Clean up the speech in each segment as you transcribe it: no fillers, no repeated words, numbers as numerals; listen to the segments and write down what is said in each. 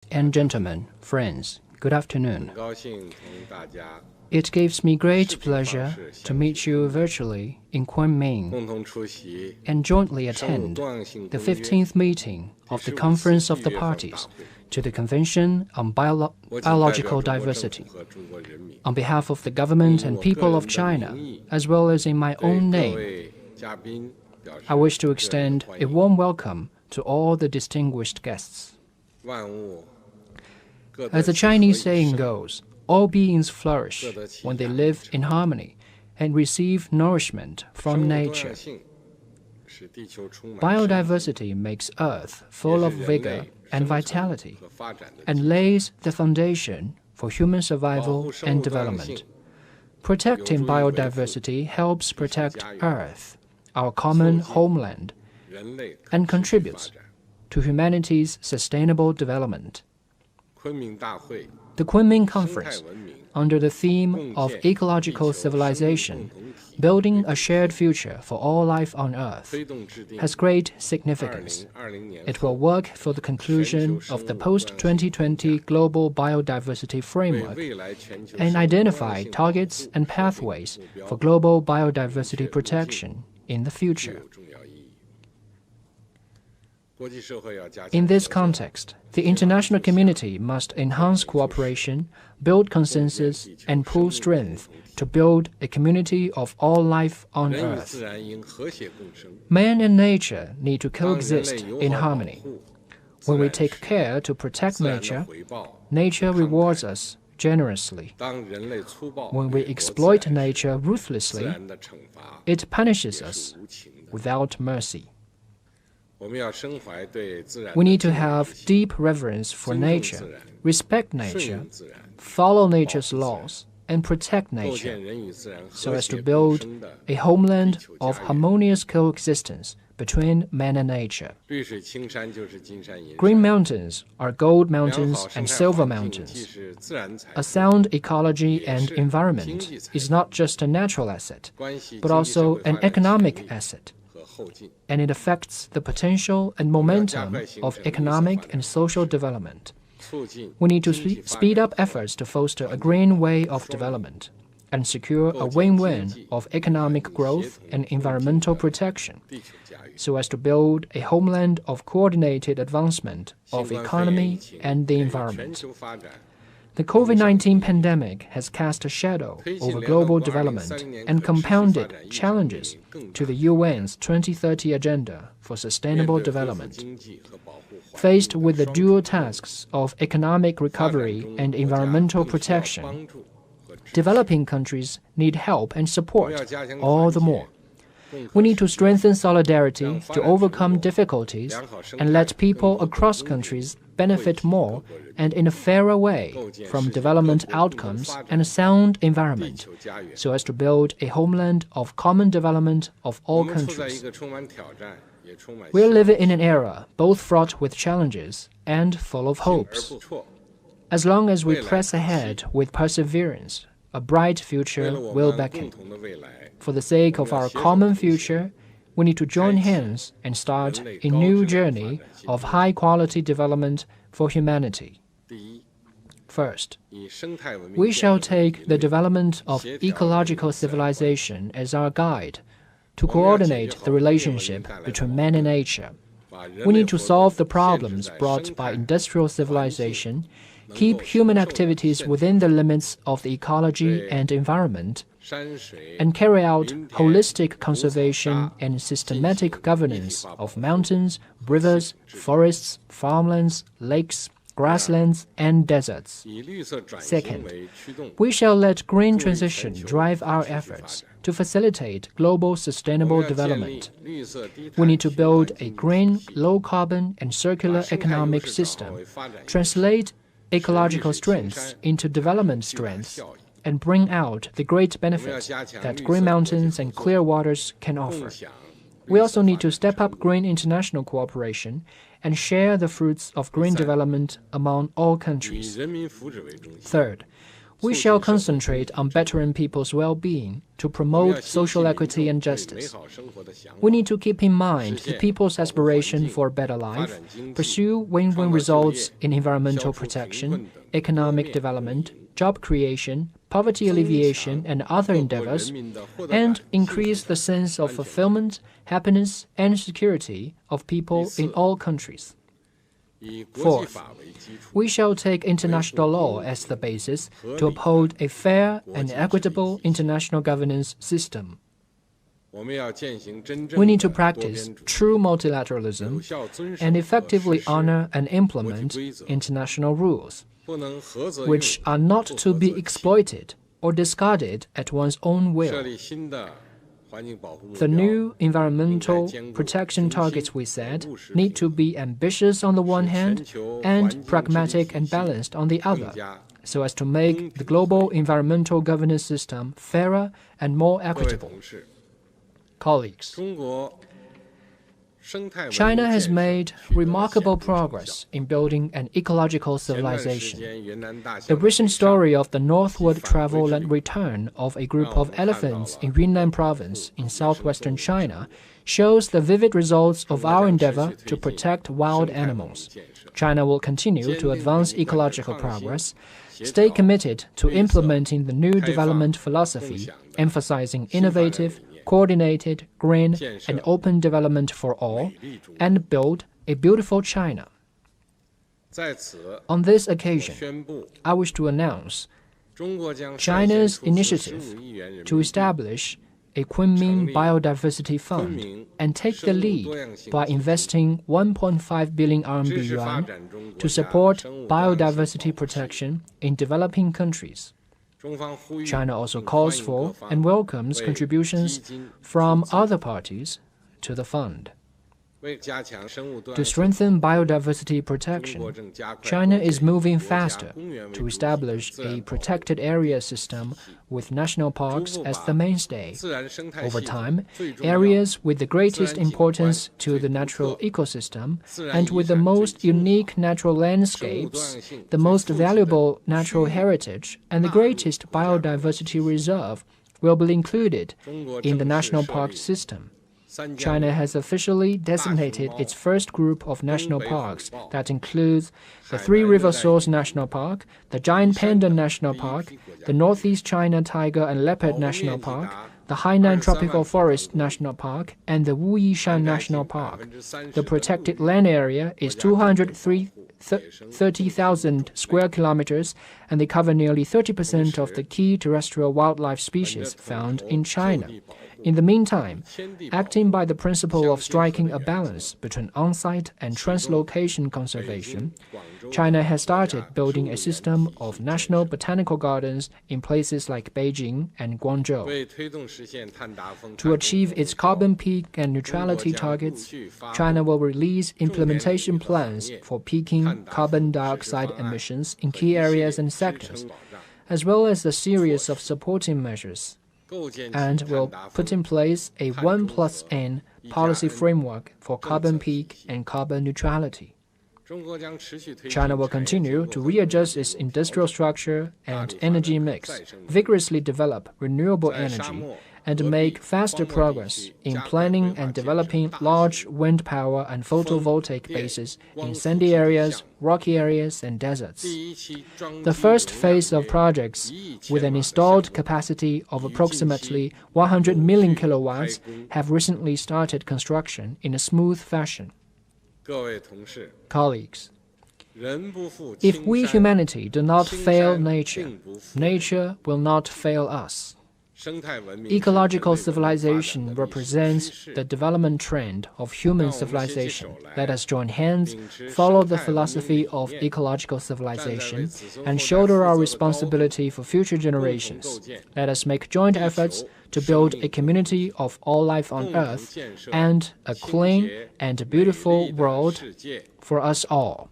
and gentlemen, friends, good afternoon. It gives me great pleasure to meet you virtually in Kunming and jointly attend the 15th meeting of the Conference of the Parties to the Convention on Biological Diversity. On behalf of the government and people of China, as well as in my own name, I wish to extend a warm welcome to all the distinguished guests. As the Chinese saying goes, all beings flourish when they live in harmony and receive nourishment from nature. Biodiversity makes Earth full of vigor and vitality and lays the foundation for human survival and development. Protecting biodiversity helps protect Earth, our common homeland, and contributes to humanity's sustainable development. The Kunming Conference, under the theme of ecological civilization, building a shared future for all life on Earth, has great significance. It will work for the conclusion of the post-2020 Global Biodiversity Framework and identify targets and pathways for global biodiversity protection in the future. In this context, the international community must enhance cooperation, build consensus, and pool strength to build a community of all life on Earth. Man and nature need to coexist in harmony. When we take care to protect nature, nature rewards us generously. When we exploit nature ruthlessly, it punishes us without mercy. We need to have deep reverence for nature, respect nature, follow nature's laws, and protect nature, so as to build a homeland of harmonious coexistence between man and nature. Green mountains are gold mountains and silver mountains. A sound ecology and environment is not just a natural asset, but also an economic asset, and it affects the potential and momentum of economic and social development. We need to speed up efforts to foster a green way of development and secure a win-win of economic growth and environmental protection, so as to build a homeland of coordinated advancement of economy and the environment. The COVID-19 pandemic has cast a shadow over global development and compounded challenges to the UN's 2030 Agenda for Sustainable Development. Faced with the dual tasks of economic recovery and environmental protection, developing countries need help and support all the more. We need to strengthen solidarity to overcome difficulties and let people across countries benefit more and in a fairer way from development outcomes and a sound environment, so as to build a homeland of common development of all countries. We are living in an era both fraught with challenges and full of hopes. As long as we press ahead with perseverance, a bright future will beckon. For the sake of our common future, we need to join hands and start a new journey of high-quality development for humanity. First, we shall take the development of ecological civilization as our guide to coordinate the relationship between man and nature. We need to solve the problems brought by industrial civilization, keep human activities within the limits of the ecology and environment, and carry out holistic conservation and systematic governance of mountains, rivers, forests, farmlands, lakes, grasslands, and deserts. Second, we shall let green transition drive our efforts to facilitate global sustainable development. We need to build a green, low-carbon, and circular economic system, translate ecological strengths into development strengths, and bring out the great benefits that green mountains and clear waters can offer. We also need to step up green international cooperation and share the fruits of green development among all countries. Third, We shall concentrate on bettering people's well-being to promote social equity and justice. We need to keep in mind the people's aspiration for a better life, pursue win-win results in environmental protection, economic development, job creation, poverty alleviation, and other endeavors, and increase the sense of fulfillment, happiness, and security of people in all countries. Fourth, we shall take international law as the basis to uphold a fair and equitable international governance system. We need to practice true multilateralism and effectively honor and implement international rules, which are not to be exploited or discarded at one's own will. The new environmental protection targets we set need to be ambitious on the one hand and pragmatic and balanced on the other, so as to make the global environmental governance system fairer and more equitable. Colleagues, China has made remarkable progress in building an ecological civilization. The recent story of the northward travel and return of a group of elephants in Yunnan province in southwestern China shows the vivid results of our endeavor to protect wild animals. China will continue to advance ecological progress, stay committed to implementing the new development philosophy, emphasizing innovative, coordinated, green, and open development for all, and build a beautiful China. On this occasion, I wish to announce China's initiative to establish a Kunming Biodiversity Fund and take the lead by investing 1.5 billion RMB yuan to support biodiversity protection in developing countries. China also calls for and welcomes contributions from other parties to the fund. To strengthen biodiversity protection, China is moving faster to establish a protected area system with national parks as the mainstay. Over time, areas with the greatest importance to the natural ecosystem and with the most unique natural landscapes, the most valuable natural heritage, and the greatest biodiversity reserve will be included in the national park system. China has officially designated its first group of national parks that includes the Three River Source National Park, the Giant Panda National Park, the Northeast China Tiger and Leopard National Park, the Hainan Tropical Forest National Park, and the Wuyishan National Park. The protected land area is 230,000 square kilometers, and they cover nearly 30% of the key terrestrial wildlife species found in China. In the meantime, acting by the principle of striking a balance between on-site and translocation conservation, China has started building a system of national botanical gardens in places like Beijing and Guangzhou. To achieve its carbon peak and neutrality targets, China will release implementation plans for peaking carbon dioxide emissions in key areas and sectors, as well as a series of supporting measures, and will put in place a 1+N policy framework for carbon peak and carbon neutrality. China will continue to readjust its industrial structure and energy mix, vigorously develop renewable energy, and make faster progress in planning and developing large wind power and photovoltaic bases in sandy areas, rocky areas, and deserts. The first phase of projects, with an installed capacity of approximately 100 million kilowatts, have recently started construction in a smooth fashion. Colleagues, if we humanity do not fail nature, nature will not fail us. Ecological civilization represents the development trend of human civilization. Let us join hands, follow the philosophy of ecological civilization, and shoulder our responsibility for future generations. Let us make joint efforts to build a community of all life on Earth and a clean and beautiful world for us all.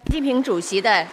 习近平主席的